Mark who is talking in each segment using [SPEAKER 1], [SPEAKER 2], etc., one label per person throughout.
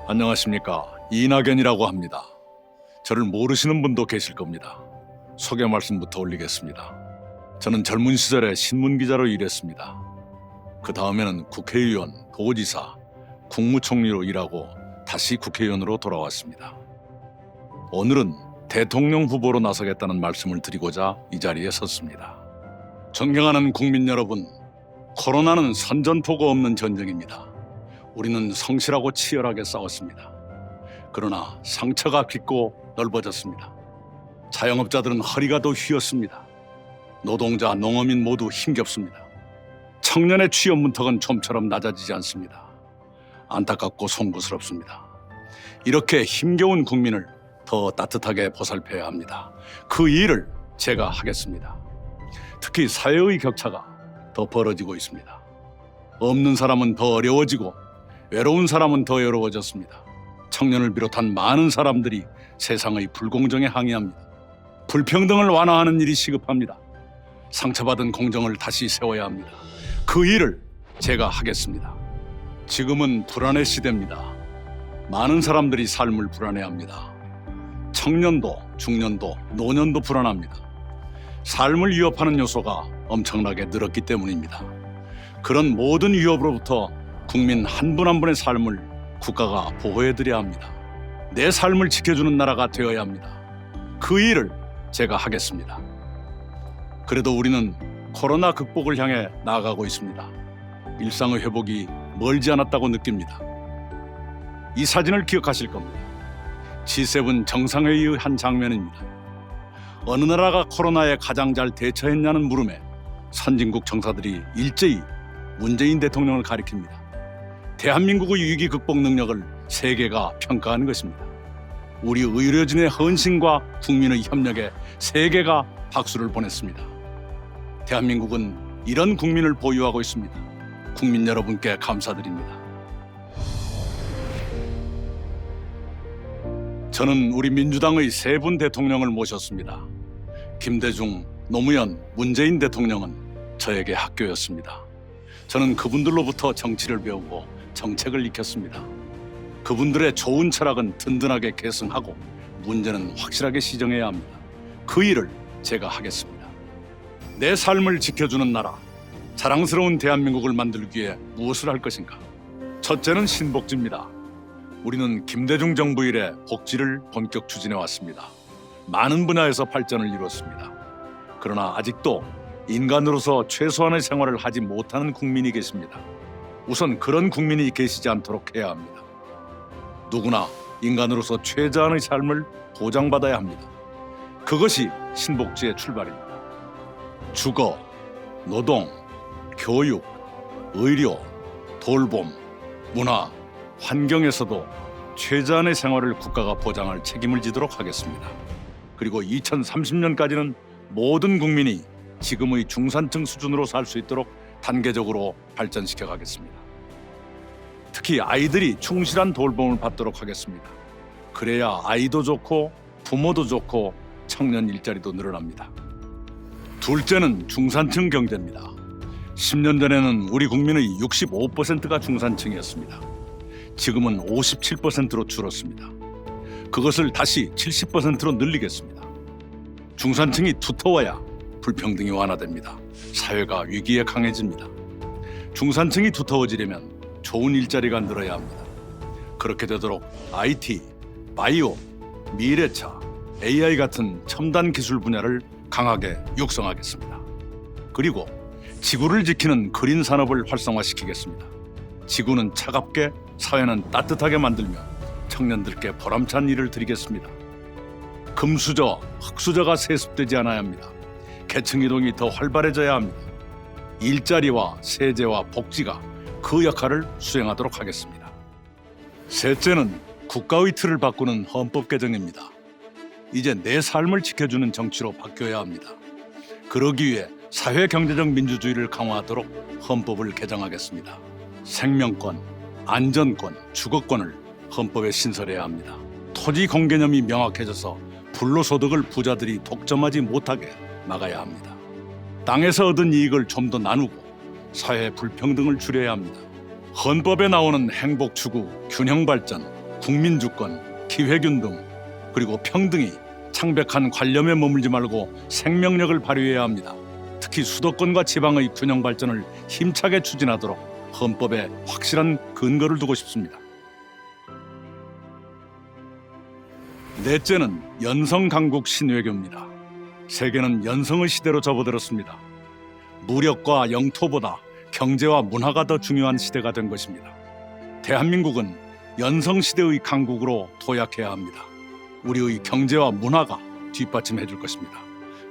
[SPEAKER 1] 안녕하십니까. 이낙연이라고 합니다. 저를 모르시는 분도 계실 겁니다. 소개 말씀부터 올리겠습니다. 저는 젊은 시절에 신문기자로 일했습니다. 그 다음에는 국회의원, 도지사, 국무총리로 일하고 다시 국회의원으로 돌아왔습니다. 오늘은 대통령 후보로 나서겠다는 말씀을 드리고자 이 자리에 섰습니다. 존경하는 국민 여러분, 코로나는 선전포고 없는 전쟁입니다. 우리는 성실하고 치열하게 싸웠습니다. 그러나 상처가 깊고 넓어졌습니다. 자영업자들은 허리가 더 휘었습니다. 노동자, 농어민 모두 힘겹습니다. 청년의 취업 문턱은 좀처럼 낮아지지 않습니다. 안타깝고 송구스럽습니다. 이렇게 힘겨운 국민을 더 따뜻하게 보살펴야 합니다. 그 일을 제가 하겠습니다. 특히 사회의 격차가 더 벌어지고 있습니다. 없는 사람은 더 어려워지고 외로운 사람은 더 외로워졌습니다. 청년을 비롯한 많은 사람들이 세상의 불공정에 항의합니다. 불평등을 완화하는 일이 시급합니다. 상처받은 공정을 다시 세워야 합니다. 그 일을 제가 하겠습니다. 지금은 불안의 시대입니다. 많은 사람들이 삶을 불안해합니다. 청년도, 중년도, 노년도 불안합니다. 삶을 위협하는 요소가 엄청나게 늘었기 때문입니다. 그런 모든 위협으로부터 국민 한 분 한 분의 삶을 국가가 보호해드려야 합니다. 내 삶을 지켜주는 나라가 되어야 합니다. 그 일을 제가 하겠습니다. 그래도 우리는 코로나 극복을 향해 나아가고 있습니다. 일상의 회복이 멀지 않았다고 느낍니다. 이 사진을 기억하실 겁니다. G7 정상회의의 한 장면입니다. 어느 나라가 코로나에 가장 잘 대처했냐는 물음에 선진국 정사들이 일제히 문재인 대통령을 가리킵니다. 대한민국의 위기 극복 능력을 세계가 평가하는 것입니다. 우리 의료진의 헌신과 국민의 협력에 세계가 박수를 보냈습니다. 대한민국은 이런 국민을 보유하고 있습니다. 국민 여러분께 감사드립니다. 저는 우리 민주당의 세 분 대통령을 모셨습니다. 김대중, 노무현, 문재인 대통령은 저에게 학교였습니다. 저는 그분들로부터 정치를 배우고 정책을 익혔습니다. 그분들의 좋은 철학은 든든하게 계승하고 문제는 확실하게 시정해야 합니다. 그 일을 제가 하겠습니다. 내 삶을 지켜주는 나라, 자랑스러운 대한민국을 만들기 위해 무엇을 할 것인가? 첫째는 신복지입니다. 우리는 김대중 정부 이래 복지를 본격 추진해 왔습니다. 많은 분야에서 발전을 이뤘습니다. 그러나 아직도 인간으로서 최소한의 생활을 하지 못하는 국민이 계십니다. 우선 그런 국민이 계시지 않도록 해야 합니다. 누구나 인간으로서 최저한의 삶을 보장받아야 합니다. 그것이 신복지의 출발입니다. 주거, 노동, 교육, 의료, 돌봄, 문화, 환경에서도 최저한의 생활을 국가가 보장할 책임을 지도록 하겠습니다. 그리고 2030년까지는 모든 국민이 지금의 중산층 수준으로 살 수 있도록 단계적으로 발전시켜 가겠습니다. 특히 아이들이 충실한 돌봄을 받도록 하겠습니다. 그래야 아이도 좋고 부모도 좋고 청년 일자리도 늘어납니다. 둘째는 중산층 경제입니다. 10년 전에는 우리 국민의 65%가 중산층이었습니다. 지금은 57%로 줄었습니다. 그것을 다시 70%로 늘리겠습니다. 중산층이 두터워야 불평등이 완화됩니다. 사회가 위기에 강해집니다. 중산층이 두터워지려면 좋은 일자리가 늘어야 합니다. 그렇게 되도록 IT, 바이오, 미래차, AI 같은 첨단 기술 분야를 강하게 육성하겠습니다. 그리고 지구를 지키는 그린 산업을 활성화시키겠습니다. 지구는 차갑게, 사회는 따뜻하게 만들며 청년들께 보람찬 일을 드리겠습니다. 금수저, 흙수저가 세습되지 않아야 합니다. 계층 이동이 더 활발해져야 합니다. 일자리와 세제와 복지가 그 역할을 수행하도록 하겠습니다. 셋째는 국가의 틀을 바꾸는 헌법 개정입니다. 이제 내 삶을 지켜주는 정치로 바뀌어야 합니다. 그러기 위해 사회 경제적 민주주의를 강화하도록 헌법을 개정하겠습니다. 생명권, 안전권, 주거권을 헌법에 신설해야 합니다. 토지 공개념이 명확해져서 불로소득을 부자들이 독점하지 못하게 막아야 합니다. 땅에서 얻은 이익을 좀 더 나누고 사회 불평등을 줄여야 합니다. 헌법에 나오는 행복 추구, 균형 발전, 국민주권, 기회균등, 그리고 평등이 창백한 관념에 머물지 말고 생명력을 발휘해야 합니다. 특히 수도권과 지방의 균형 발전을 힘차게 추진하도록 헌법에 확실한 근거를 두고 싶습니다. 넷째는 연성강국 신외교입니다. 세계는 연성의 시대로 접어들었습니다. 무력과 영토보다 경제와 문화가 더 중요한 시대가 된 것입니다. 대한민국은 연성시대의 강국으로 도약해야 합니다. 우리의 경제와 문화가 뒷받침해 줄 것입니다.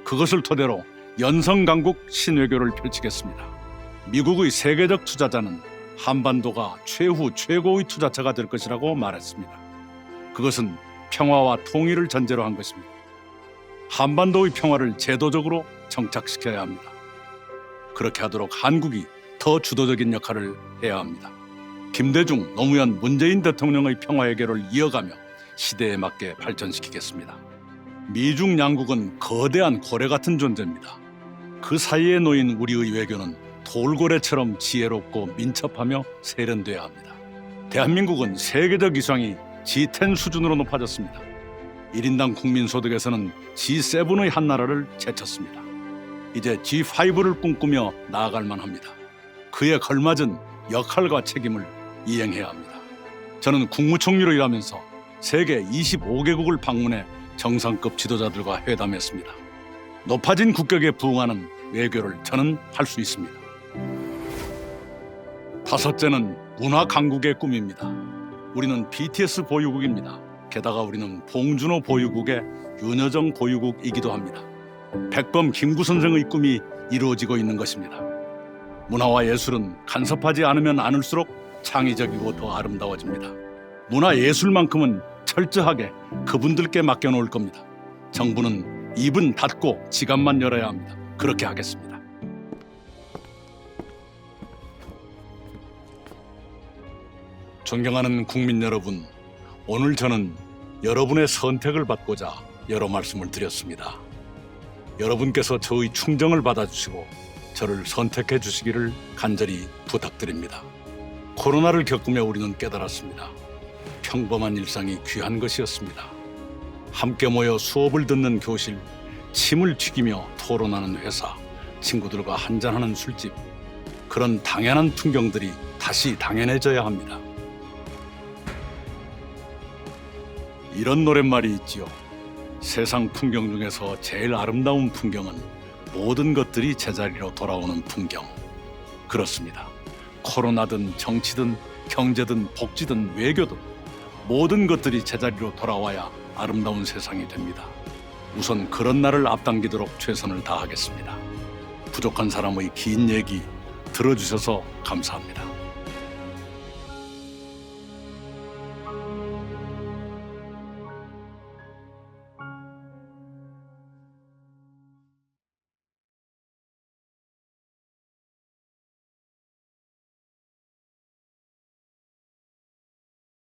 [SPEAKER 1] 그것을 토대로 연성강국 신외교를 펼치겠습니다. 미국의 세계적 투자자는 한반도가 최후 최고의 투자처가 될 것이라고 말했습니다. 그것은 평화와 통일을 전제로 한 것입니다. 한반도의 평화를 제도적으로 정착시켜야 합니다. 그렇게 하도록 한국이 더 주도적인 역할을 해야 합니다. 김대중, 노무현, 문재인 대통령의 평화 해결을 이어가며 시대에 맞게 발전시키겠습니다. 미중 양국은 거대한 고래 같은 존재입니다. 그 사이에 놓인 우리의 외교는 돌고래처럼 지혜롭고 민첩하며 세련돼야 합니다. 대한민국은 세계적 위상이 G10 수준으로 높아졌습니다. 1인당 국민소득에서는 G7의 한 나라를 제쳤습니다. 이제 G5를 꿈꾸며 나아갈 만합니다. 그에 걸맞은 역할과 책임을 이행해야 합니다. 저는 국무총리로 일하면서 세계 25개국을 방문해 정상급 지도자들과 회담했습니다. 높아진 국격에 부응하는 외교를 저는 할 수 있습니다. 다섯째는 문화 강국의 꿈입니다. 우리는 BTS 보유국입니다. 게다가 우리는 봉준호 보유국의 윤여정 보유국이기도 합니다. 백범 김구 선생의 꿈이 이루어지고 있는 것입니다. 문화와 예술은 간섭하지 않으면 않을수록 창의적이고 더 아름다워집니다. 문화예술만큼은 철저하게 그분들께 맡겨놓을 겁니다. 정부는 입은 닫고 지갑만 열어야 합니다. 그렇게 하겠습니다. 존경하는 국민 여러분, 오늘 저는 여러분의 선택을 받고자 여러 말씀을 드렸습니다. 여러분께서 저의 충정을 받아주시고 저를 선택해 주시기를 간절히 부탁드립니다. 코로나를 겪으며 우리는 깨달았습니다. 평범한 일상이 귀한 것이었습니다. 함께 모여 수업을 듣는 교실, 침을 튀기며 토론하는 회사, 친구들과 한잔하는 술집, 그런 당연한 풍경들이 다시 당연해져야 합니다. 이런 노랫말이 있지요. 세상 풍경 중에서 제일 아름다운 풍경은 모든 것들이 제자리로 돌아오는 풍경. 그렇습니다. 코로나든 정치든 경제든 복지든 외교든 모든 것들이 제자리로 돌아와야 아름다운 세상이 됩니다. 우선 그런 날을 앞당기도록 최선을 다하겠습니다. 부족한 사람의 긴 얘기 들어주셔서 감사합니다.